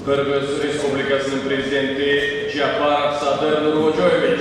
Кыргыз Республикасынын президенти Жапаров Садыр Нуркожоевич.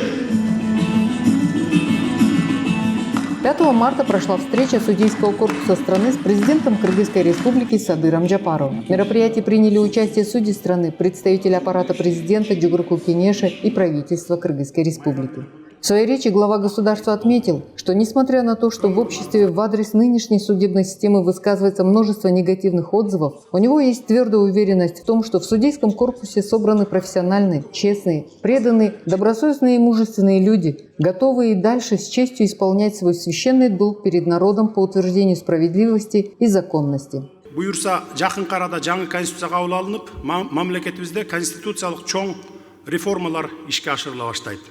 5 марта прошла встреча судейского корпуса страны с президентом Кыргызской республики Садыром Жапаровым. В мероприятии приняли участие судьи страны, представители аппарата президента Жогорку Кенеша и правительства Кыргызской республики. В своей речи глава государства отметил, что несмотря на то, что в обществе в адрес нынешней судебной системы высказывается множество негативных отзывов, у него есть твердая уверенность в том, что в судейском корпусе собраны профессиональные, честные, преданные, добросовестные и мужественные люди, готовые и дальше с честью исполнять свой священный долг перед народом по утверждению справедливости и законности. Буюрса, жакынкы арада жаңы конституция кабыл алынып, мамлекетибизде конституциялык чоң реформалар ишке ашырыла баштайт.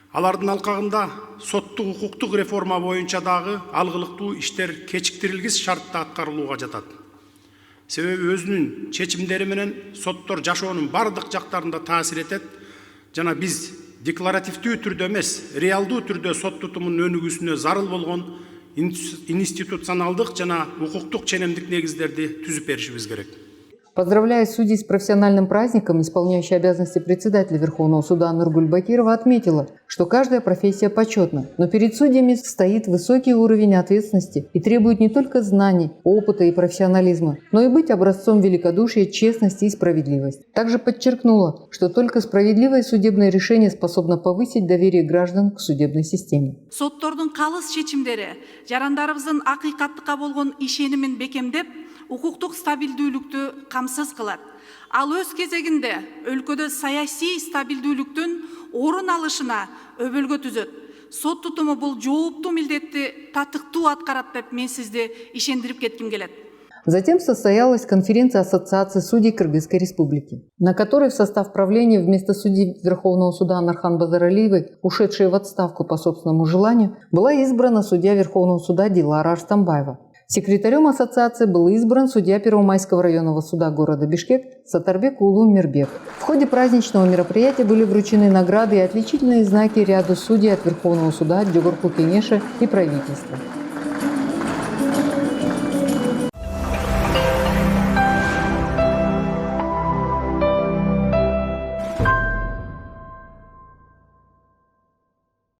Алардын алкагында соттук укуктук реформа боюнча дагы алгылыктуу иштер кечиктирилгис шартта аткарылууга жатат. Себеби өзүнүн чечимдери менен соттор жашоонун бардык жактарында таасир этет жана биз декларативдүү түрдө эмес, реалдуу түрдө сот тутумунун өнүгүүсүнө зарыл болгон институционалдык жана укуктук ченемдик негиздерди түзүп беришибиз керек. Поздравляя судей с профессиональным праздником, исполняющая обязанности председателя Верховного суда Нургуль Бакирова отметила, что каждая профессия почетна, но перед судьями стоит высокий уровень ответственности и требует не только знаний, опыта и профессионализма, но и быть образцом великодушия, честности и справедливости. Также подчеркнула, что только справедливое судебное решение способно повысить доверие граждан к судебной системе. Соттордун калыс чечимдери жарандарыбыздын акыйкаттыкка болгон ишенимин бекемдеп, укуктук стабилдүүлүктү камсыз кылат. Ал өз кезегинде өлкөдө саясий стабилдүүлүктүн орун алышына өбөлгө түзөт. Сот тутуму бул жооптуу милдетти татыктуу аткарат деп мен сизди ишендирип кетким келет. Затем состоялась конференция Ассоциации судей Кыргызской республики, на которой в состав правления вместо судьи Верховного суда Нархан Базаралиевой, ушедшей в отставку по собственному желанию, была избрана судья Верховного суда Дилара Арстамбаева. Секретарем ассоциации был избран судья Первомайского районного суда города Бишкек Сатарбек Улу Мирбек. В ходе праздничного мероприятия были вручены награды и отличительные знаки ряду судей от Верховного суда Жогорку Кенеша и правительства.